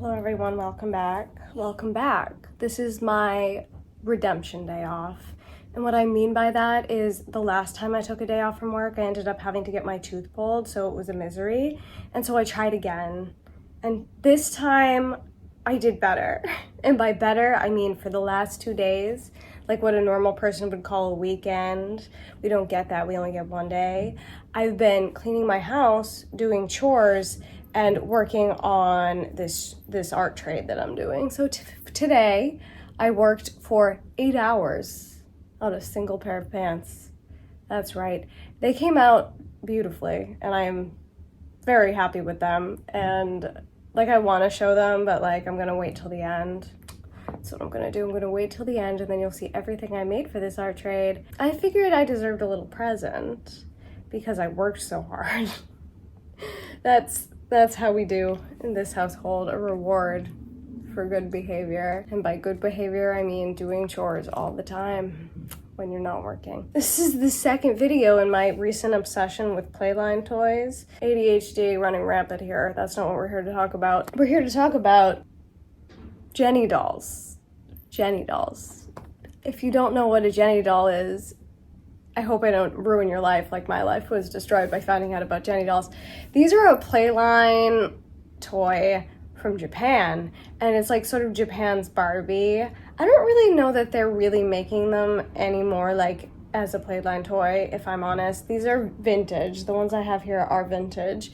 Hello everyone, welcome back. Welcome back. This is my redemption day off. And what I mean by that is the last time I took a day off from work, I ended up having to get my tooth pulled, so it was a misery. And so I tried again. And this time I did better. And by better, I mean for the last 2 days, like what a normal person would call a weekend. We don't get that, we only get 1 day. I've been cleaning my house, doing chores, and working on this art trade that I'm doing. So today, I worked for 8 hours on a single pair of pants. That's right. They came out beautifully, and I am very happy with them. And like I want to show them, but like I'm gonna wait till the end. That's what I'm gonna do. I'm gonna wait till the end, and then you'll see everything I made for this art trade. I figured I deserved a little present because I worked so hard. That's how we do in this household, a reward for good behavior. And by good behavior, I mean doing chores all the time when you're not working. This is the second video in my recent obsession with Playline toys. ADHD running rampant here. That's not what we're here to talk about. We're here to talk about Jenny dolls. Jenny dolls. If you don't know what a Jenny doll is, I hope I don't ruin your life like my life was destroyed by finding out about Jenny dolls. These are a Playline toy from Japan, and it's like sort of Japan's Barbie. I don't really know that they're really making them anymore, like as a Playline toy, if I'm honest. These are vintage. The ones I have here are vintage.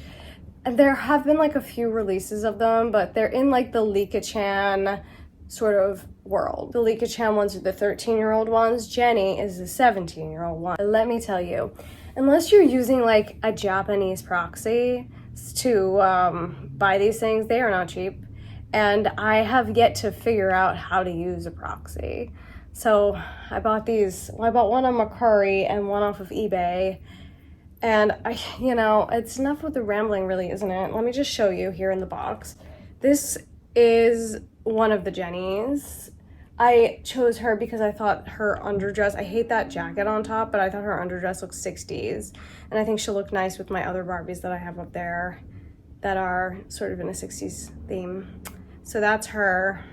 And there have been like a few releases of them, but they're in like the Licca Chan sort of world. The Licca Chan ones are the 13-year-old ones. Jenny is the 17-year-old one. Let me tell you, unless you're using like a Japanese proxy to buy these things, they are not cheap. And I have yet to figure out how to use a proxy. So I bought these. Well, I bought one on Mercari and one off of eBay. And it's enough with the rambling really, isn't it? Let me just show you here in the box. This is one of the Jennies. I chose her because I thought her underdress, I hate that jacket on top, but I thought her underdress looks 60s. And I think she'll look nice with my other Barbies that I have up there that are sort of in a 60s theme. So that's her.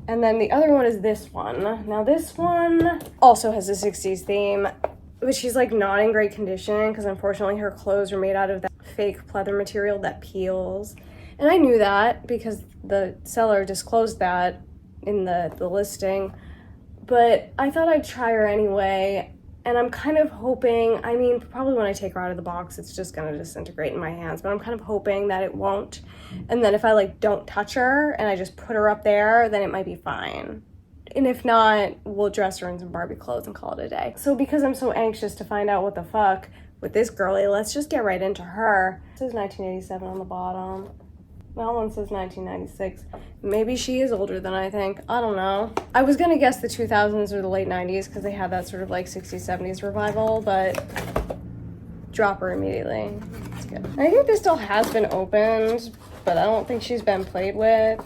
And then the other one is this one. Now this one also has a 60s theme, but she's like not in great condition because unfortunately her clothes are made out of that fake pleather material that peels. And I knew that because the seller disclosed that in the listing, but I thought I'd try her anyway. And I'm kind of hoping, I mean, probably when I take her out of the box, it's just gonna disintegrate in my hands, but I'm kind of hoping that it won't. And then if I like don't touch her and I just put her up there, then it might be fine. And if not, we'll dress her in some Barbie clothes and call it a day. So because I'm so anxious to find out what the fuck with this girlie, let's just get right into her. It says 1987 on the bottom. That one says 1996. Maybe she is older than I think. I don't know. I was gonna guess the 2000s or the late 90s because they had that sort of like 60s, 70s revival, but drop her immediately. It's good. I think this doll has been opened, but I don't think she's been played with.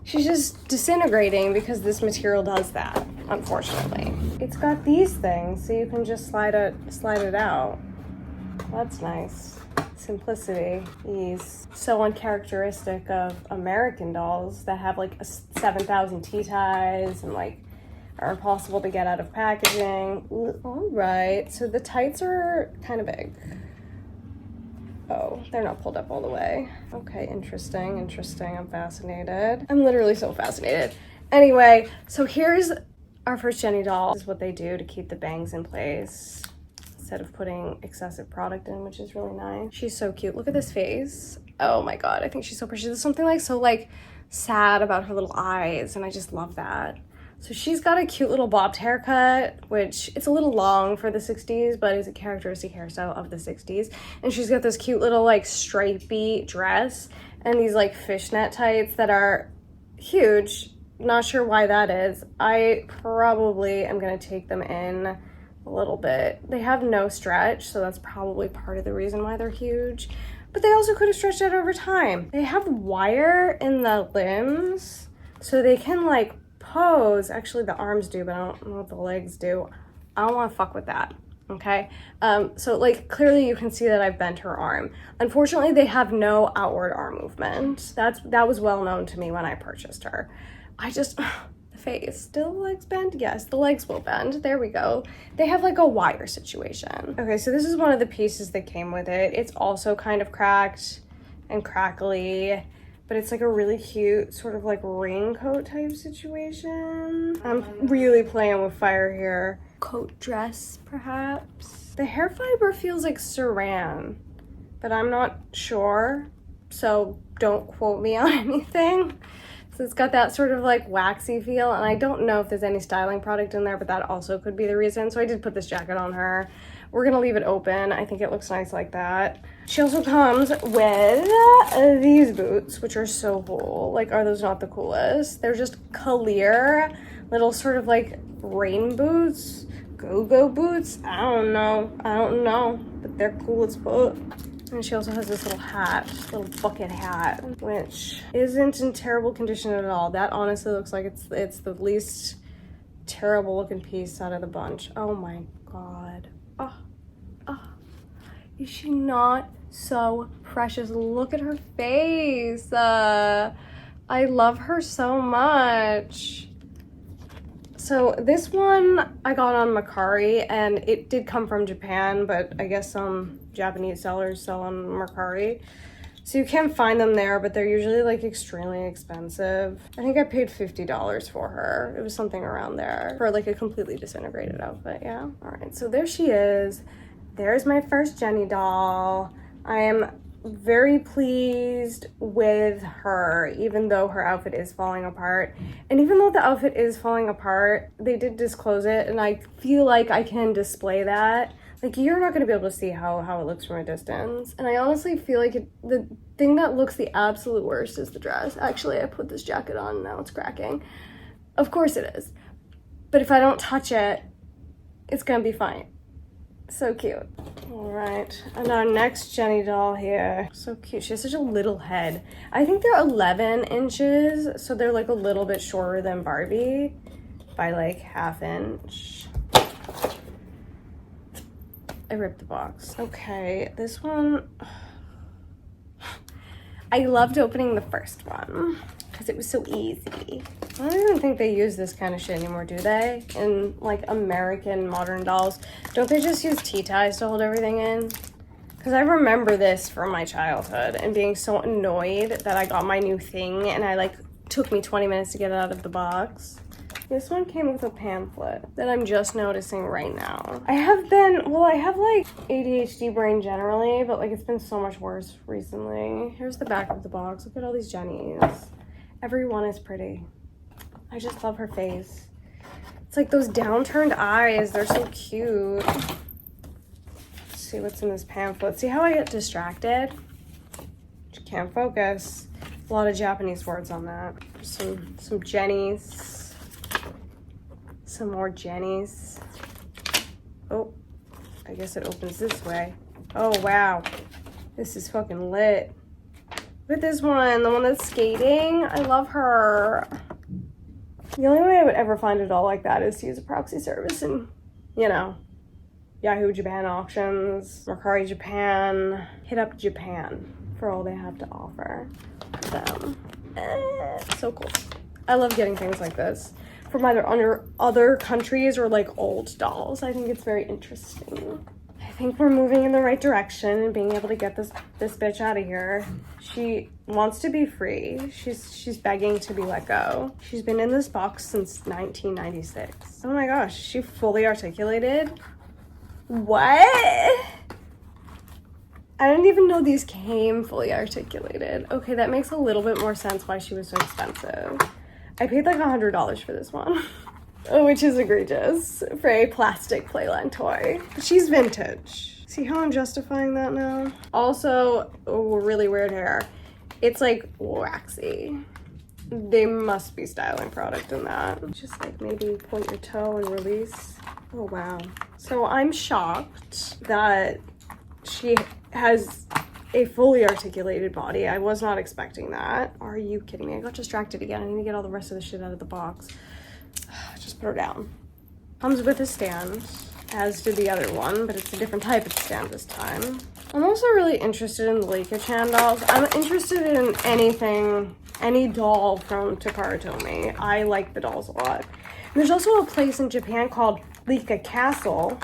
She's just disintegrating because this material does that, unfortunately. It's got these things, so you can just slide it out. That's nice. Simplicity, ease. So uncharacteristic of American dolls that have like 7,000 T-ties and like are impossible to get out of packaging. All right, so the tights are kind of big. Oh, they're not pulled up all the way. Okay, interesting. I'm fascinated. I'm literally so fascinated. Anyway, so here's our first Jenny doll. This is what they do to keep the bangs in place instead of putting excessive product in, which is really nice. She's so cute. Look at this face. Oh my God, I think she's so pretty. There's something like so like sad about her little eyes, and I just love that. So she's got a cute little bobbed haircut, which it's a little long for the 60s, but is a characteristic hairstyle of the 60s. And she's got this cute little like stripey dress and these like fishnet tights that are huge. Not sure why that is. I probably am gonna take them in a little bit. They have no stretch, so that's probably part of the reason why they're huge. But they also could have stretched out over time. They have wire in the limbs, so they can like pose. Actually, the arms do, but I don't know what the legs do. I don't want to fuck with that. Okay, so like clearly you can see that I've bent her arm. Unfortunately, they have no outward arm movement. That was well known to me when I purchased her. I just, the face, still the legs bend? Yes, the legs will bend. There we go. They have like a wire situation. Okay, so this is one of the pieces that came with it. It's also kind of cracked and crackly, but it's like a really cute sort of like raincoat type situation. I'm really playing with fire here. Coat dress, perhaps. The hair fiber feels like saran, but I'm not sure, so don't quote me on anything. So it's got that sort of like waxy feel, and I don't know if there's any styling product in there, but that also could be the reason. So I did put this jacket on her. We're gonna leave it open. I think it looks nice like that. She also comes with these boots, which are so cool. Like, are those not the coolest? They're just clear, little sort of like rain boots, go-go boots. I don't know, but they're cool as fuck. And she also has this little hat, little bucket hat, which isn't in terrible condition at all. That honestly looks like it's the least terrible looking piece out of the bunch. Oh my God. Is she not so precious? Look at her face. I love her so much. So this one I got on Mercari, and it did come from Japan, but I guess some Japanese sellers sell on Mercari. So you can find them there, but they're usually like extremely expensive. I think I paid $50 for her. It was something around there for like a completely disintegrated outfit, yeah. All right, so there she is. There's my first Jenny doll. I am very pleased with her, even though her outfit is falling apart. And even though the outfit is falling apart, they did disclose it, and I feel like I can display that. Like, you're not going to be able to see how it looks from a distance. And I honestly feel like the thing that looks the absolute worst is the dress. Actually, I put this jacket on and now it's cracking. Of course it is. But if I don't touch it, it's going to be fine. So cute. All right, and our next Jenny doll here. So cute. She has such a little head. I think they're 11 inches, so they're like a little bit shorter than Barbie by like ½ inch. I ripped the box. Okay, this one, I loved opening the first one because it was so easy. I don't even think they use this kind of shit anymore, do they? In like American modern dolls, don't they just use tea ties to hold everything in? Because I remember this from my childhood and being so annoyed that I got my new thing and I like took me 20 minutes to get it out of the box. This one came with a pamphlet that I'm just noticing right now. I have like ADHD brain generally, but like it's been so much worse recently. Here's the back of the box. Look at all these Jennies. Everyone is pretty. I just love her face. It's like those downturned eyes. They're so cute. Let's see what's in this pamphlet. See how I get distracted? Just can't focus. A lot of Japanese words on that. Some Jennies. Some more Jennies. Oh, I guess it opens this way. Oh, wow. This is fucking lit. Look at this one, the one that's skating. I love her. The only way I would ever find a doll like that is to use a proxy service and, you know, Yahoo Japan auctions, Mercari Japan. Hit up Japan for all they have to offer them. So cool. I love getting things like this from either under other countries or like old dolls. I think it's very interesting. I think we're moving in the right direction and being able to get this bitch out of here. She wants to be free. She's begging to be let go. She's been in this box since 1996. Oh my gosh, she fully articulated? What? I didn't even know these came fully articulated. Okay, that makes a little bit more sense why she was so expensive. I paid like $100 for this one, which is egregious for a plastic Playland toy. But she's vintage. See how I'm justifying that now? Also, really weird hair. It's like waxy. They must be styling product in that. Just like maybe point your toe and release. Oh wow. So I'm shocked that she has a fully articulated body. I was not expecting that. Are you kidding me? I got distracted again. I need to get all the rest of the shit out of the box. Just put her down. Comes with a stand. as did the other one, but it's a different type of stand this time. I'm also really interested in the Licca Chan dolls. I'm interested in anything, any doll from Takara Tomy. I like the dolls a lot. And there's also a place in Japan called Licca Castle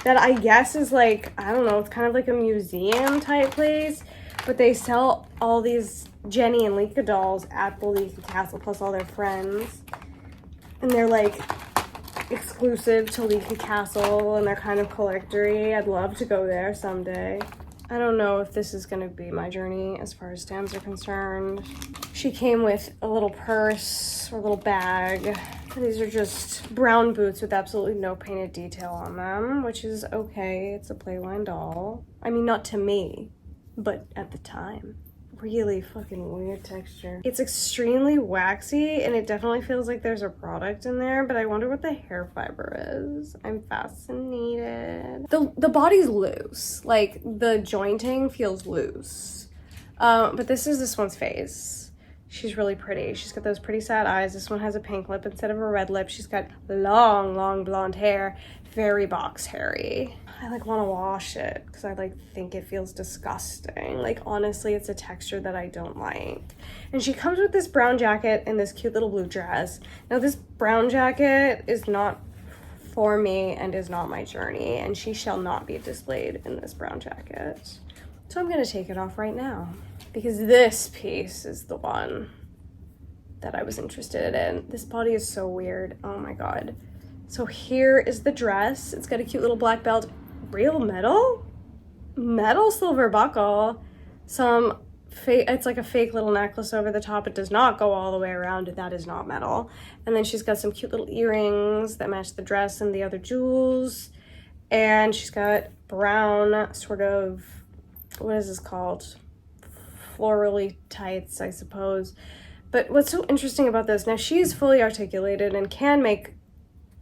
that I guess is like, I don't know, it's kind of like a museum type place, but they sell all these Jenny and Licca dolls at the Licca Castle, plus all their friends. And they're like exclusive to Licca Castle, and they're kind of collectory. I'd love to go there someday. I don't know if this is gonna be my journey as far as stands are concerned. She came with a little purse or a little bag. These are just brown boots with absolutely no painted detail on them, which is okay. It's a Playline doll. I mean, not to me, but at the time. Really fucking weird texture. It's extremely waxy, and it definitely feels like there's a product in there, but I wonder what the hair fiber is. I'm fascinated. The body's loose. Like, the jointing feels loose. But this is this one's face. She's really pretty. She's got those pretty sad eyes. This one has a pink lip instead of a red lip. She's got long, long blonde hair. Very box hairy. I like want to wash it because I like think it feels disgusting. Like, honestly, it's a texture that I don't like. And she comes with this brown jacket and this cute little blue dress. Now, this brown jacket is not for me and is not my journey, and she shall not be displayed in this brown jacket. So I'm gonna take it off right now because this piece is the one that I was interested in. This body is so weird. Oh my God. So here is the dress. It's got a cute little black belt. Real metal silver buckle, some fake, it's like a fake little necklace over the top. It does not go all the way around. That is not metal. And then she's got some cute little earrings that match the dress and the other jewels, and she's got brown sort of, what is this called, florally tights, I suppose. But what's so interesting about this, now she is fully articulated and can make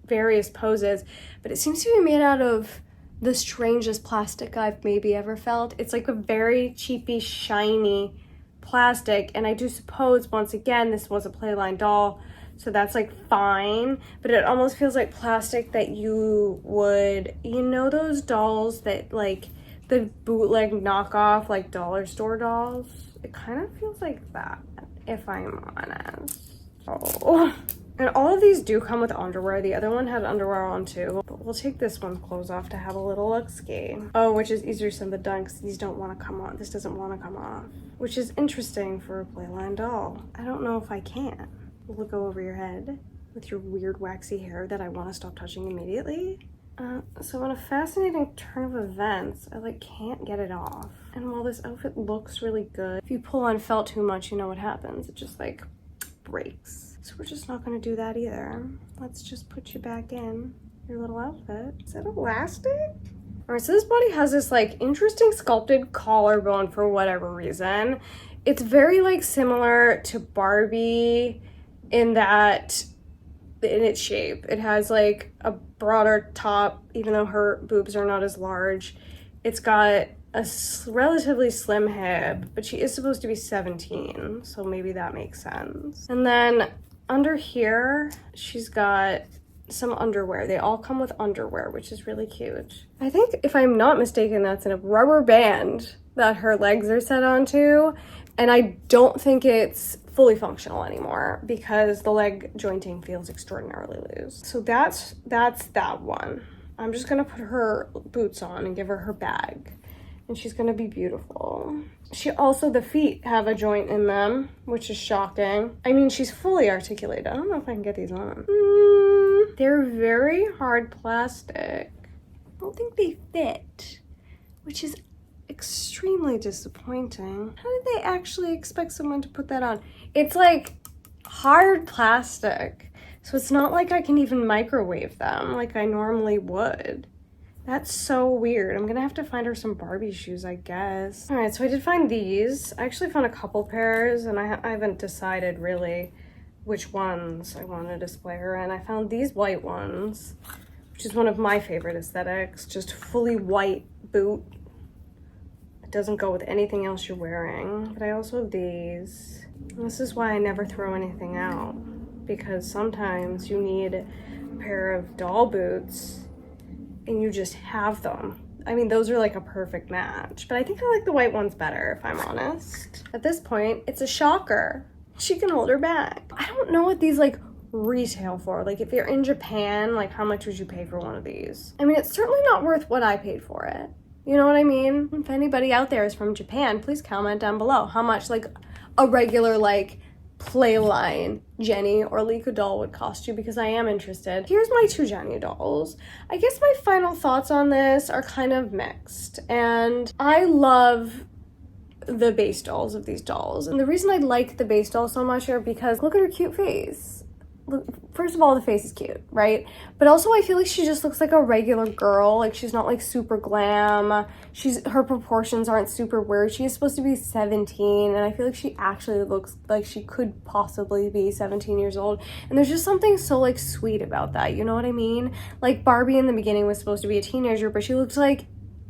various poses, but it seems to be made out of the strangest plastic I've maybe ever felt. It's like a very cheapy, shiny plastic, and I do suppose, once again, this was a Playline doll, so that's like fine, but it almost feels like plastic that you would, you know, those dolls that like the bootleg knockoff, like dollar store dolls? It kind of feels like that, if I'm honest. Oh. And all of these do come with underwear. The other one had underwear on too, but we'll take this one's clothes off to have a little look-ski. Oh, which is easier said than done because these don't want to come on. This doesn't want to come off, which is interesting for a Playline doll. I don't know if I can. Will it go over your head with your weird waxy hair that I want to stop touching immediately? So in a fascinating turn of events, I like can't get it off. And while this outfit looks really good, if you pull on felt too much, you know what happens. It just like breaks. So we're just not gonna do that either. Let's just put you back in your little outfit. Is that elastic? All right, so this body has this like interesting sculpted collarbone for whatever reason. It's very like similar to Barbie in that, in its shape. It has like a broader top, even though her boobs are not as large. It's got a relatively slim hip, but she is supposed to be 17, so maybe that makes sense. And then under here, she's got some underwear. They all come with underwear, which is really cute. I think, if I'm not mistaken, that's a rubber band that her legs are set onto, and I don't think it's fully functional anymore because the leg jointing feels extraordinarily loose. So that's that one. I'm just gonna put her boots on and give her her bag, and she's gonna be beautiful. She also, the feet have a joint in them, which is shocking. I mean, she's fully articulated. I don't know if I can get these on. They're very hard plastic. I don't think they fit, which is extremely disappointing. How did they actually expect someone to put that on? It's like hard plastic, so it's not like I can even microwave them like I normally would. That's so weird. I'm gonna have to find her some Barbie shoes, I guess. All right, so I did find these. I actually found a couple pairs, and I haven't decided really which ones I want to display her in. I found these white ones, which is one of my favorite aesthetics. Just fully white boot. It doesn't go with anything else you're wearing. But I also have these. And this is why I never throw anything out, because sometimes you need a pair of doll boots and you just have them. I mean, those are like a perfect match, but I think I like the white ones better, if I'm honest. At this point, it's a shocker. She can hold her bag. I don't know what these like retail for. Like if you're in Japan, like how much would you pay for one of these? I mean, it's certainly not worth what I paid for it. You know what I mean? If anybody out there is from Japan, please comment down below how much like a regular like Playline Jenny or Licca doll would cost you, because I am interested. Here's my 2 Jenny dolls. I guess my final thoughts on this are kind of mixed, and I love the base dolls of these dolls. And the reason I like the base doll so much are because look at her cute face. First of all, the face is cute, right? But also I feel like she just looks like a regular girl. Like she's not like super glam. Her proportions aren't super weird. She is supposed to be 17, and I feel like she actually looks like she could possibly be 17 years old. And there's just something so like sweet about that, you know what I mean? Like Barbie in the beginning was supposed to be a teenager, but she looked like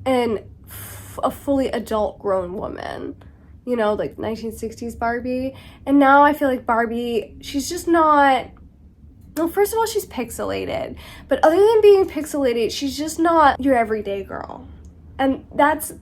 a fully adult grown woman. You know, like 1960s Barbie. And now I feel like Barbie, she's just not... Well, first of all, she's pixelated. But other than being pixelated, she's just not your everyday girl. And that's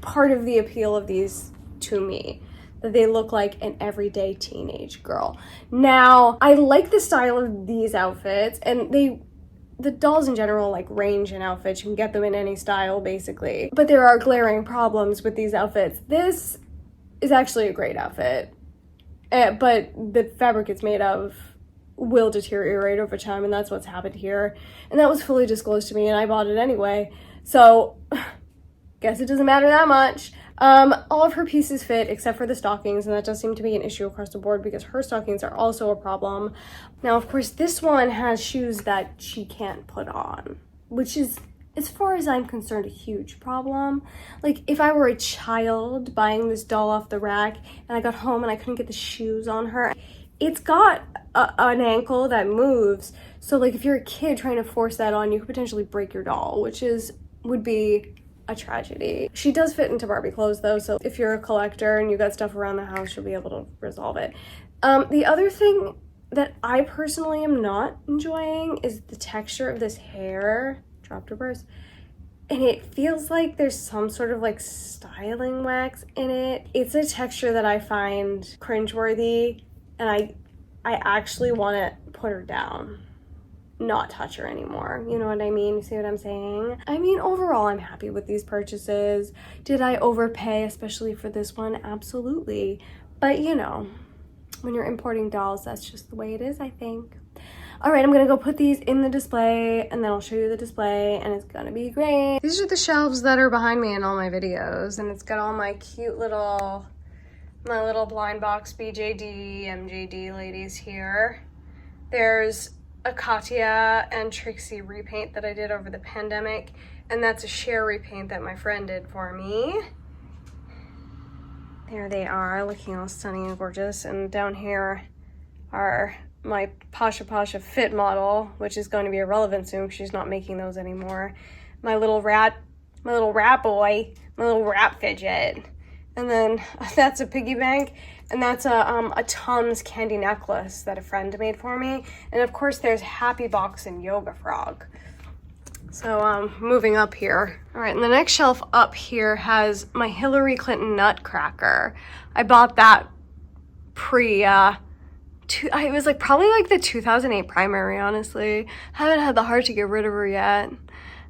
part of the appeal of these to me, that they look like an everyday teenage girl. Now, I like the style of these outfits, and the dolls in general like range in outfits. You can get them in any style, basically. But there are glaring problems with these outfits. This is actually a great outfit, but the fabric it's made of will deteriorate over time, and that's what's happened here. And that was fully disclosed to me, and I bought it anyway. So, guess it doesn't matter that much. All of her pieces fit except for the stockings, and that does seem to be an issue across the board because her stockings are also a problem. Now, of course, this one has shoes that she can't put on, which is, as far as I'm concerned, a huge problem. Like, if I were a child buying this doll off the rack and I got home and I couldn't get the shoes on her, it's got an ankle that moves. So, like, if you're a kid trying to force that on, you could potentially break your doll, which would be a tragedy. She does fit into Barbie clothes, though, so if you're a collector and you got stuff around the house, you'll be able to resolve it. The other thing that I personally am not enjoying is the texture of this hair. Dropped her purse, and it feels like there's some sort of like styling wax in it. It's a texture that I find cringeworthy, and I actually want to put her down, not touch her anymore. You know what I mean? You see what I'm saying? I mean, overall, I'm happy with these purchases. Did I overpay, especially for this one? Absolutely. But you know, when you're importing dolls, that's just the way it is, I think. All right, I'm gonna go put these in the display, and then I'll show you the display, and it's gonna be great. These are the shelves that are behind me in all my videos, and it's got all my cute little, my little blind box BJD, MJD ladies here. There's a Katya and Trixie repaint that I did over the pandemic, and that's a share repaint that my friend did for me. There they are, looking all stunning and gorgeous, and down here are my Pasha Fit model, which is going to be irrelevant soon because she's not making those anymore. My little rat boy, my little rat fidget. And then that's a piggy bank, and that's a Tums candy necklace that a friend made for me. And of course there's Happy Box and Yoga Frog. So moving up here. All right, and the next shelf up here has my Hillary Clinton Nutcracker. I bought that it was like probably like the 2008 primary, honestly. Haven't had the heart to get rid of her yet.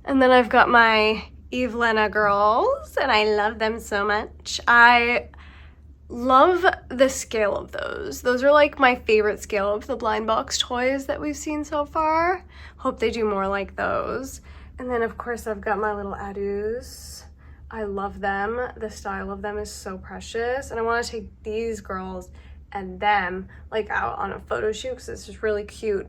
And then I've got my Evelina girls, and I love them so much. I love the scale of those. Those are like my favorite scale of the blind box toys that we've seen so far. Hope they do more like those. And then of course I've got my little Adus. I love them. The style of them is so precious, and I want to take these girls and them like out on a photo shoot because it's just really cute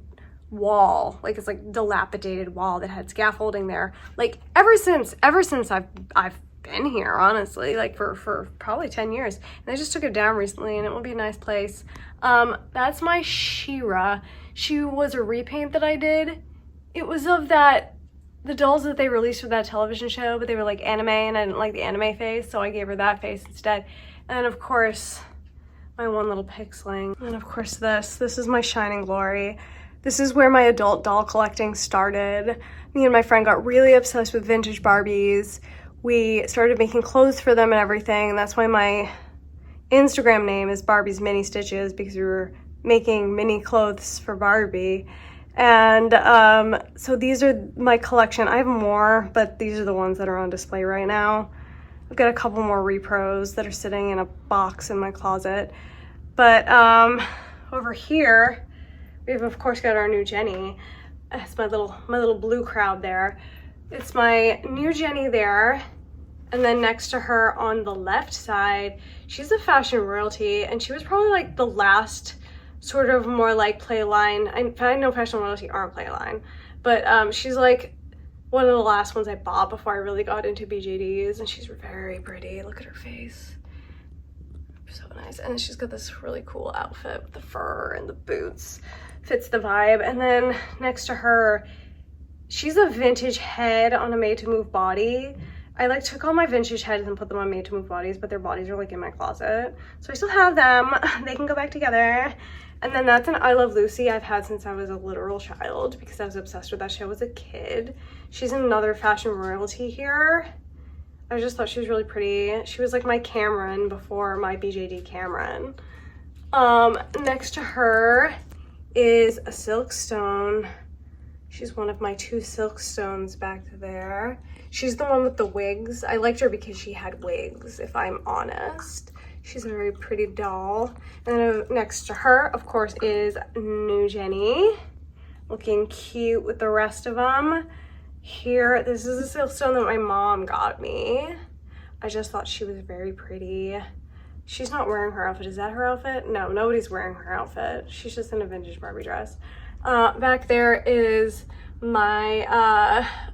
wall. Like it's like dilapidated wall that had scaffolding there. Like ever since I've been here, honestly, like for probably 10 years. And I just took it down recently, and it will be a nice place. That's my She-Ra. She was a repaint that I did. It was of the dolls that they released for that television show, but they were like anime, and I didn't like the anime face, so I gave her that face instead. And of course, my one little pixeling. And of course this is my Shining Glory. This is where my adult doll collecting started. Me and my friend got really obsessed with vintage Barbies. We started making clothes for them and everything. That's why my Instagram name is Barbie's Mini Stitches, because we were making mini clothes for Barbie. And so these are my collection. I have more, but these are the ones that are on display right now. I've got a couple more repros that are sitting in a box in my closet. But over here, we've of course got our new Jenny. It's my little blue crowd there. It's my new Jenny there. And then next to her on the left side, she's a fashion royalty, and she was probably like the last sort of more like Playline. I know fashion royalty aren't Playline, but she's like one of the last ones I bought before I really got into BJDs, and she's very pretty. Look at her face. So nice. And she's got this really cool outfit with the fur and the boots. Fits the vibe. And then next to her, she's a vintage head on a made to move body. I like took all my vintage heads and put them on made to move bodies, but their bodies are like in my closet. So I still have them. They can go back together. And then that's an I Love Lucy I've had since I was a literal child, because I was obsessed with that show as a kid. She's another fashion royalty here. I just thought she was really pretty. She was like my Cameron before my BJD Cameron. Next to her is a Silkstone. She's one of my 2 Silkstones back there. She's the one with the wigs. I liked her because she had wigs, if I'm honest. She's a very pretty doll. And then next to her, of course, is new Jenny, looking cute with the rest of them. Here, this is a Silkstone that my mom got me. I just thought she was very pretty. She's not wearing her outfit. Is that her outfit? No, nobody's wearing her outfit. She's just in a vintage Barbie dress. Back there is my,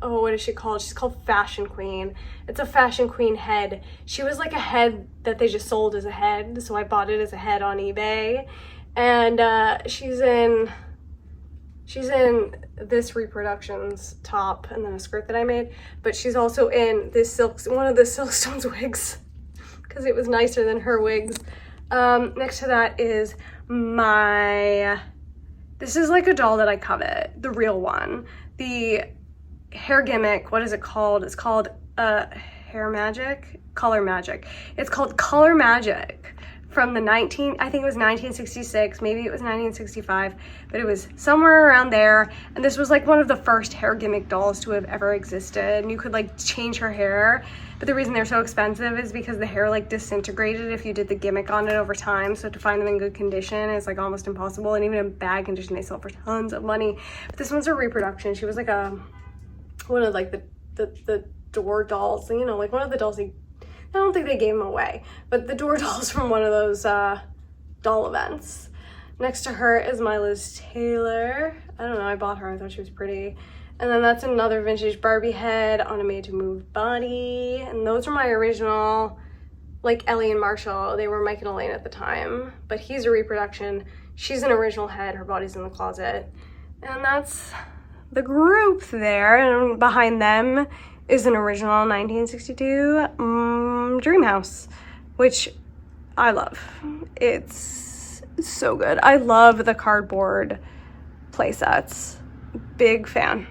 oh, what is she called? She's called Fashion Queen. It's a Fashion Queen head. She was like a head that they just sold as a head, so I bought it as a head on eBay. And she's in this reproduction's top and then a skirt that I made, but she's also in this one of the Silkstone's wigs, because it was nicer than her wigs. Next to that is this is like a doll that I covet, the real one. The hair gimmick, what is it called? It's called Hair Magic? Color Magic. It's called Color Magic from the I think it was 1966, maybe it was 1965, but it was somewhere around there. And this was like one of the first hair gimmick dolls to have ever existed. And you could like change her hair. But the reason they're so expensive is because the hair like disintegrated if you did the gimmick on it over time. So to find them in good condition is like almost impossible. And even in bad condition, they sell for tons of money. But this one's a reproduction. She was like one of like the door dolls, you know, like one of the dolls I don't think they gave them away, but the door dolls from one of those doll events. Next to her is my Liz Taylor. I don't know, I bought her, I thought she was pretty. And then that's another vintage Barbie head on a made to move body. And those are my original, like Ellie and Marshall. They were Mike and Elaine at the time, but he's a reproduction. She's an original head, her body's in the closet. And that's the group there, and behind them is an original 1962 Dream House, which I love. It's so good. I love the cardboard play sets. Big fan,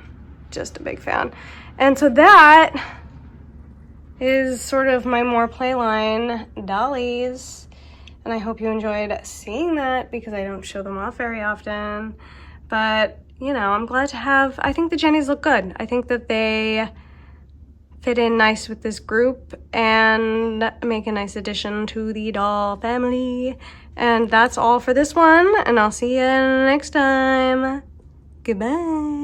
just a big fan. And so that is sort of my more Playline dollies. And I hope you enjoyed seeing that, because I don't show them off very often. But, you know, I'm glad to have, I think the Jennies look good. I think that they fit in nice with this group and make a nice addition to the doll family. And that's all for this one, and I'll see you next time. Goodbye.